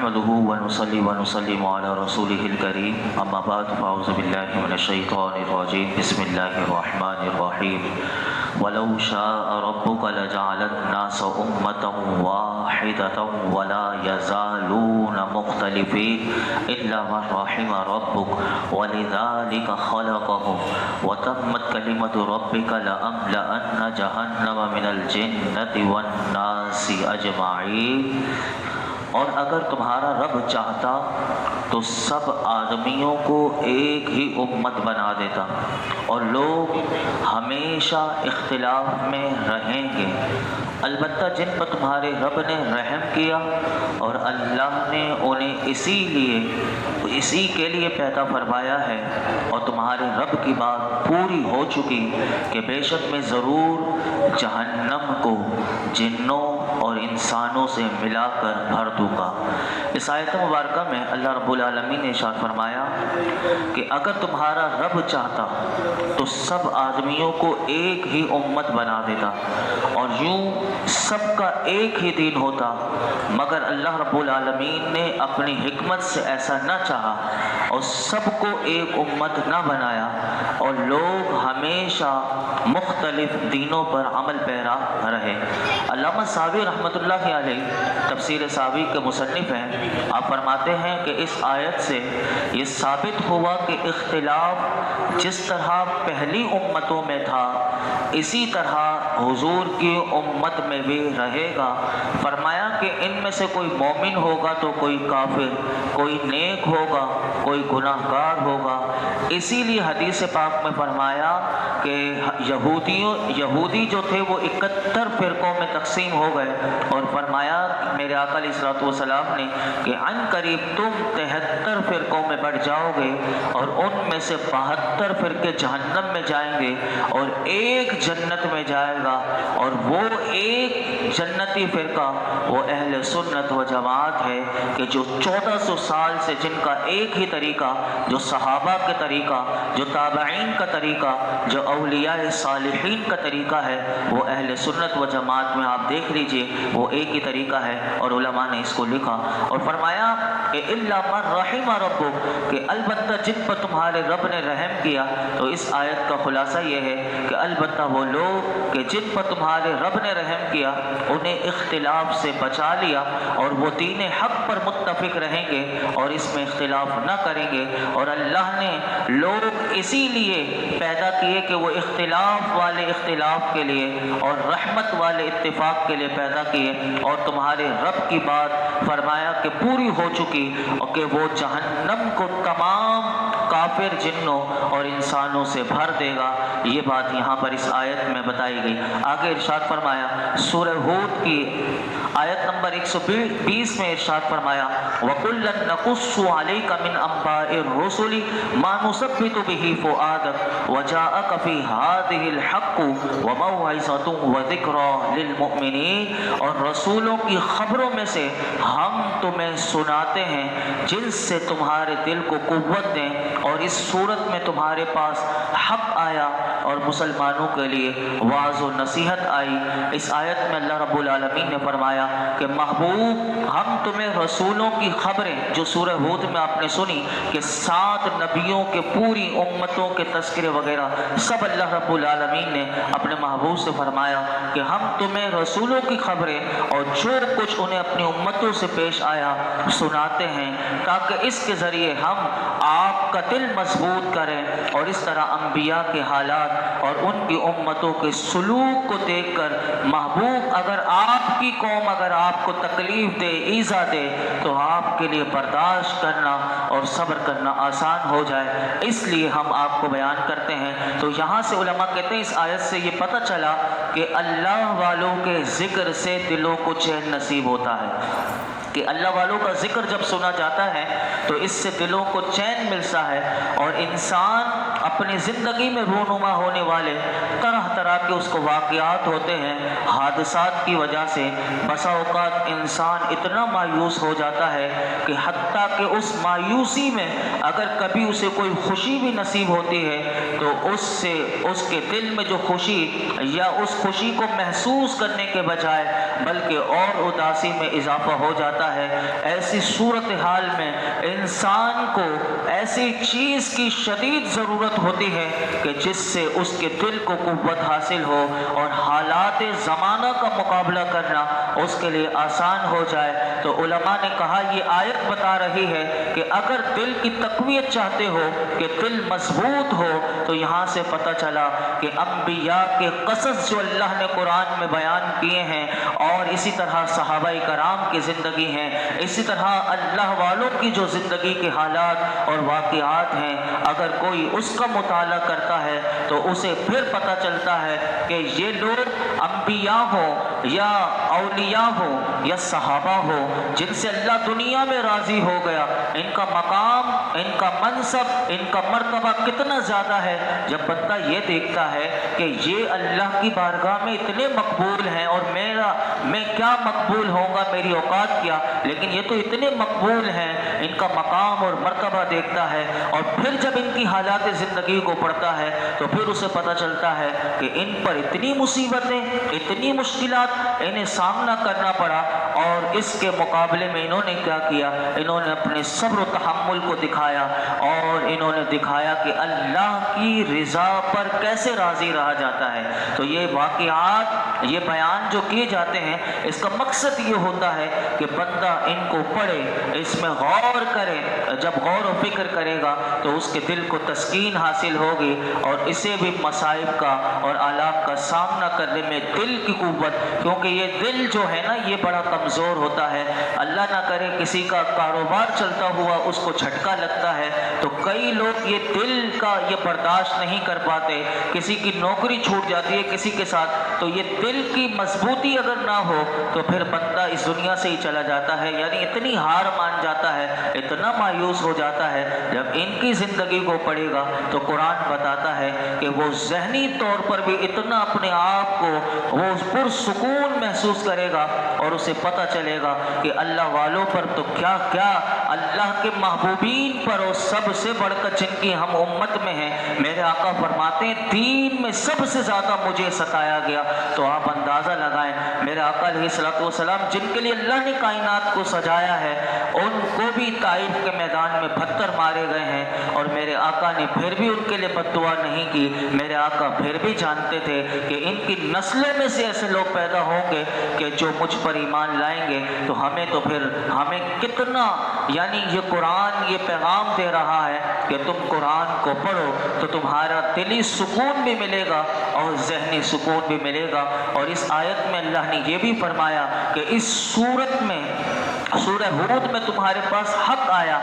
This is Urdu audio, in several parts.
نحمده ونصلي ونسلم على رسوله الكريم اما بعد فاعوذ بالله من الشيطان الرجيم بسم الله الرحمن الرحيم ولو شاء ربك لجعل الناس أمة واحدة ولا يزالون مختلفين إلا من رحم ربك ولذلك خلقهم وتمت كلمة ربك لأملأن جهنم من الجنة والناس أجمعين۔ اور اگر تمہارا رب چاہتا تو سب آدمیوں کو ایک ہی امت بنا دیتا اور لوگ ہمیشہ اختلاف میں رہیں گے، البتہ جن پر تمہارے رب نے رحم کیا اور اللہ نے انہیں اسی کے لیے پیدا فرمایا ہے، اور تمہارے رب کی بات پوری ہو چکی کہ بے شک میں ضرور جہنم کو جنوں اور انسانوں سے ملا کر بھر دوں گا۔ اس آیت مبارکہ میں اللہ رب العالمین نے ارشاد فرمایا کہ اگر تمہارا رب چاہتا تو سب آدمیوں کو ایک ہی امت بنا دیتا اور یوں سب کا ایک ہی دین ہوتا، مگر اللہ رب العالمین نے اپنی حکمت سے ایسا نہ چاہا اور سب کو ایک امت نہ بنایا، اور لوگ ہمیشہ مختلف دینوں پر عمل پیرا رہے۔ علامہ ساوی رحمۃ اللہ علیہ تفسیر ساوی کے مصنف ہیں، آپ فرماتے ہیں کہ اس آیت سے یہ ثابت ہوا کہ اختلاف جس طرح پہلی امتوں میں تھا اسی طرح حضور کی امت میں بھی رہے گا۔ فرمایا کہ ان میں سے کوئی مومن ہوگا تو کوئی کافر، کوئی نیک ہوگا کوئی گناہ گار ہوگا۔ اسی لیے حدیث پاک میں فرمایا کہ یہودی جو تھے وہ 71 فرقوں میں تقسیم ہو گئے، اور فرمایا میرے آقا علیہ الصلوۃ والسلام نے کہ عن قریب تم 73 فرقوں میں بڑھ جاؤ گے، اور ان میں سے 72 فرقے جہنم میں جائیں گے اور ایک جنت میں جائے گا، اور وہ ایک جنتی فرقہ وہ اہل سنت و جماعت ہے کہ جو 1400 سال سے جن کا ایک ہی طریقہ، جو صحابہ کا طریقہ، جو تابعین کا طریقہ، جو اولیاء صالحین کا طریقہ ہے، وہ اہل سنت و جماعت میں آپ دیکھ لیجئے وہ ایک ہی طریقہ ہے، اور علماء نے اس کو لکھا اور فرمایا کہ الا من رحم ربک، کہ البتہ جن پر تمہارے رب نے رحم کیا۔ تو اس آیت کا خلاصہ یہ ہے کہ البتہ وہ لوگ کہ جن پر تمہارے رب نے رحم کیا انہیں اختلاف سے بچا لیا، اور وہ دین حق پر متفق رہیں گے اور اس میں اختلاف نہ کریں گے، اور اللہ نے لوگ اسی لیے پیدا کیے کہ وہ اختلاف والے اختلاف کے لیے اور رحمت والے اتفاق کے لیے پیدا کیے، اور تمہارے رب کی بات فرمایا کہ پوری ہو چکی اور کہ وہ جہنم کو تمام کافر جنوں اور انسانوں سے بھر دے گا۔ یہ بات یہاں پر اس آیت میں بتائی گئی۔ آگے ارشاد فرمایا سورہ ہود کی آیت نمبر 120 میں ارشاد فرمایا وَكُلًّا نَقُصُّ عَلَيْكَ مِنْ أَنْبَاءِ الرُّسُلِ مَا نُثَبِّتُ بِهِ فُؤَادَكَ وَجَاءَكَ فِي هَٰذِهِ الْحَقُّ وَمَوْعِظَةٌ وَذِكْرَىٰ لِلْمُؤْمِنِينَ، اور رسولوں کی خبروں میں سے ہم تمہیں سناتے ہیں جن سے تمہارے دل کو قوت دیں، اور اس صورت میں تمہارے پاس حق آیا اور مسلمانوں کے لیے واعظ و نصیحت آئی۔ اس آیت میں اللہ رب العالمین نے فرمایا کہ محبوب ہم تمہیں رسولوں کی خبریں، جو سورہ ہود میں آپ نے سنی کہ 7 نبیوں کے پوری امتوں کے تذکرے وغیرہ سب اللہ رب العالمین نے اپنے محبوب سے فرمایا کہ ہم تمہیں رسولوں کی خبریں اور جو کچھ انہیں اپنی امتوں سے پیش آیا سناتے ہیں، تاکہ اس کے ذریعے ہم آپ کا دل مضبوط کریں، اور اس طرح انبیاء کے حالات اور ان کی امتوں کے سلوک کو دیکھ کر محبوب اگر آپ کی قوم اگر آپ کو تکلیف دے، ایذا دے، تو آپ کے لیے برداشت کرنا اور صبر کرنا آسان ہو جائے، اس لیے ہم آپ کو بیان کرتے ہیں۔ تو یہاں سے علماء کہتے ہیں اس آیت سے یہ پتہ چلا کہ اللہ والوں کے ذکر سے دلوں کو چین نصیب ہوتا ہے، کہ اللہ والوں کا ذکر جب سنا جاتا ہے تو اس سے دلوں کو چین ملتا ہے، اور انسان اپنی زندگی میں رونما ہونے والے طرح طرح کے اس کو واقعات ہوتے ہیں، حادثات کی وجہ سے بسا اوقات انسان اتنا مایوس ہو جاتا ہے کہ حتیٰ کہ اس مایوسی میں اگر کبھی اسے کوئی خوشی بھی نصیب ہوتی ہے تو اس کے دل میں جو خوشی یا اس خوشی کو محسوس کرنے کے بجائے بلکہ اور اداسی میں اضافہ ہو جاتا ہے۔ ایسی صورتحال میں انسان کو ایسی چیز کی شدید ضرورت ہوتی ہے کہ جس سے اس کے دل کو قوت حاصل ہو اور حالات زمانہ کا مقابلہ کرنا اس کے لیے آسان ہو جائے۔ تو علماء نے کہا یہ آیت بتا رہی ہے کہ اگر دل کی تقویت چاہتے ہو کہ دل مضبوط ہو تو یہاں سے پتہ چلا کہ انبیاء کے قصص جو اللہ نے قرآن میں بیان کیے ہیں اور اسی طرح صحابہ کرام کی زندگی ہیں، اسی طرح اللہ والوں کی جو زندگی کے حالات اور واقعات ہیں، اگر کوئی اس کا مطالعہ کرتا ہے تو اسے پھر پتہ چلتا ہے کہ یہ لوگ انبیاء ہوں یا اولیاء ہوں یا صحابہ ہوں جن سے اللہ دنیا میں راضی ہو گیا، ان کا مقام، ان کا منصب، ان کا مرتبہ کتنا زیادہ ہے۔ جب بندہ یہ دیکھتا ہے کہ یہ اللہ کی بارگاہ میں اتنے مقبول ہیں اور میں کیا مقبول ہوں گا، میری اوقات کیا، لیکن یہ تو اتنے مقبول ہیں، ان کا مقام اور مرتبہ دیکھتا ہے اور پھر جب ان کی حالات زندگی کو پڑھتا ہے تو پھر اسے پتہ چلتا ہے کہ ان پر اتنی مصیبتیں، اتنی مشکلات انہیں سامنا کرنا پڑا، اور اس کے مقابلے میں انہوں نے کیا کیا، انہوں نے اپنے صبر و تحمل کو دکھایا اور انہوں نے دکھایا کہ اللہ کی رضا پر کیسے راضی رہا جاتا ہے۔ تو یہ واقعات، یہ بیان جو کیے جاتے ہیں، اس کا مقصد یہ ہوتا ہے کہ بندہ ان کو پڑھے، اس میں غور کرے، جب غور و فکر کرے گا تو اس کے دل کو تسکین حاصل ہوگی اور اسے بھی مصائب کا اور آلات کا سامنا کرنے میں دل کی قوت، کیونکہ یہ دل جو ہے نا یہ بڑا کمزور ہوتا ہے۔ اللہ نہ کرے کسی کا کاروبار چلتا ہوا اس کو جھٹکا لگتا ہے تو کئی لوگ یہ دل کا یہ برداشت نہیں کر پاتے، کسی کی نوکری چھوٹ جاتی ہے کسی کے ساتھ، تو یہ دل کی مضبوطی اگر نہ ہو تو پھر بندہ اس دنیا سے ہی چلا جاتا ہے، یعنی اتنی ہار مان جاتا ہے، اتنا مایوس ہو جاتا ہے۔ جب ان کی زندگی کو پڑھے گا تو قرآن بتاتا ہے کہ وہ ذہنی طور پر بھی اتنا اپنے آپ کو وہ پرسکون محسوس کرے گا اور اسے پتہ چلے گا کہ اللہ والوں پر تو کیا کیا، اللہ کے محبوبین پر، اور سب سے بڑھ کر جن کی ہم امت میں ہیں، میرے آقا فرماتے ہیں دین میں سب سے زیادہ مجھے ستایا گیا۔ تو آپ اندازہ لگائیں میرے آقا علیہ الصلوۃ والسلام جن کے لیے اللہ نے کائنات کو سجایا ہے، ان کو بھی طائف کے میدان میں پتھر مارے گئے ہیں اور میرے آقا نے پھر بھی ان کے لیے بد دعا نہیں کی۔ میرے آقا پھر بھی جانتے تھے کہ ان کی نسلوں میں سے ایسے لوگ پیدا ہوں گے کہ جو مجھ پر ایمان لائیں گے، تو ہمیں کتنا، یعنی یہ قرآن یہ پیغام دے رہا ہے کہ تم قرآن کو پڑھو تو تمہارا دلی سکون بھی ملے گا اور ذہنی سکون بھی ملے گا۔ اور اس آیت میں اللہ نے یہ بھی فرمایا کہ اس صورت میں، سورہ ہود میں تمہارے پاس حق آیا۔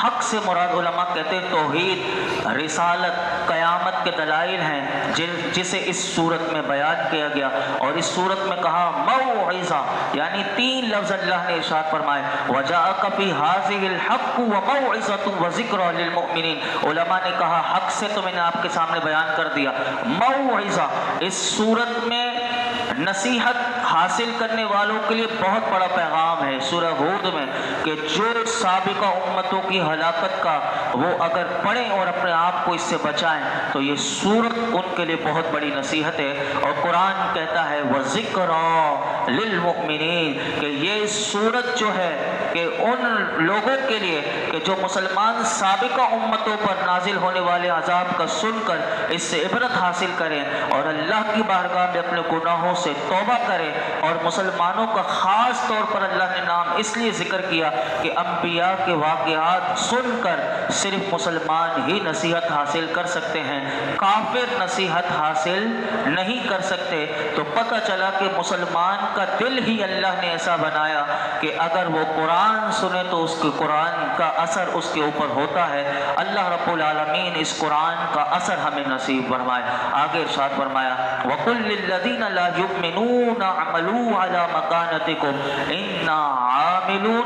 حق سے مراد علماء کہتے ہیں توحید، رسالت، قیامت کے دلائل ہیں جسے اس صورت میں بیان کیا گیا۔ اور اس صورت میں کہا موعظہ، یعنی 3 لفظ اللہ نے ارشاد فرمائے، وَجَاءَكَ فِي هَٰذِهِ الْحَقُّ وَمَوْعِظَةٌ وَذِكْرَىٰ لِلْمُؤْمِنِينَ۔ علماء نے کہا حق سے تو میں نے آپ کے سامنے بیان کر دیا، موعظہ اس صورت میں نصیحت حاصل کرنے والوں کے لیے بہت بڑا پیغام ہے سورہ ہود میں، کہ جو سابقہ امتوں کی ہلاکت کا وہ اگر پڑھیں اور اپنے آپ کو اس سے بچائیں تو یہ سورت ان کے لیے بہت بڑی نصیحت ہے۔ اور قرآن کہتا ہے وَذِكْرَىٰ لِلْمُؤْمِنِينَ، کہ یہ سورت جو ہے کہ ان لوگوں کے لیے کہ جو مسلمان سابقہ امتوں پر نازل ہونے والے عذاب کا سن کر اس سے عبرت حاصل کریں اور اللہ کی بارگاہ میں اپنے گناہوں سے توبہ کریں۔ اور مسلمانوں کا خاص طور پر اللہ نے نام اس لیے ذکر کیا کہ انبیاء کے واقعات سن کر صرف مسلمان ہی نصیحت حاصل کر سکتے ہیں، کافر نصیحت حاصل نہیں کر سکتے۔ تو پتہ چلا کہ مسلمان کا دل ہی اللہ نے ایسا بنایا کہ اگر وہ قرآن سنے تو اس کے قرآن کا اثر اس کے اوپر ہوتا ہے۔ اللہ رب العالمین اس قرآن کا اثر ہمیں نصیب فرمائے۔ آگے ارشاد فرمایا وَقُلْ لِلَّذِينَ لَا يُؤْمِنُونَ اعْمَلُوا عَلَىٰ مَكَانَتِكُمْ إِنَّا عَامِلُونَ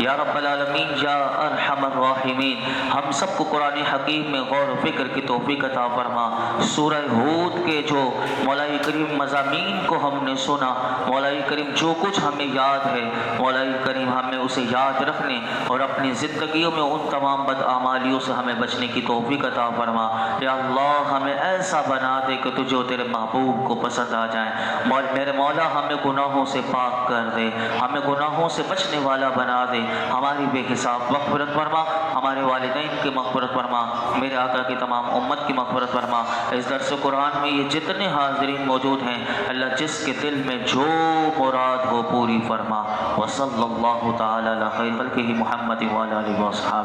یا رب العالمین یا ارحم الراحمین ہم سب کو قرآن حکیم میں غور و فکر کی توفیق عطا فرما۔ سورہ ہود کے جو مولا کریم مضامین کو ہم نے سنا، مولا کریم جو کچھ ہمیں یاد ہے، مولا کریم ہمیں اسے یاد رکھنے اور اپنی زندگیوں میں ان تمام بدعمالیوں سے ہمیں بچنے کی توفیق عطا فرما۔ یا اللہ ہمیں ایسا بنا دے کہ تجھے و تیرے محبوب کو پسند آ جائیں۔ میرے مولا ہمیں گناہوں سے پاک کر دے، ہمیں گناہوں سے بچنے والا بنا دے، ہماری بے حساب مغفرت فرما، ہمارے والدین کی مغفرت فرما، میرے آقا کی تمام امت کی مغفرت فرما۔ اس درس قرآن میں یہ جتنے حاضرین موجود ہیں اللہ جس کے دل میں جو مراد ہو پوری فرما۔ وصلی اللہ تعالی علی خیر خلقہ محمد وعلی آلہ وصحبہ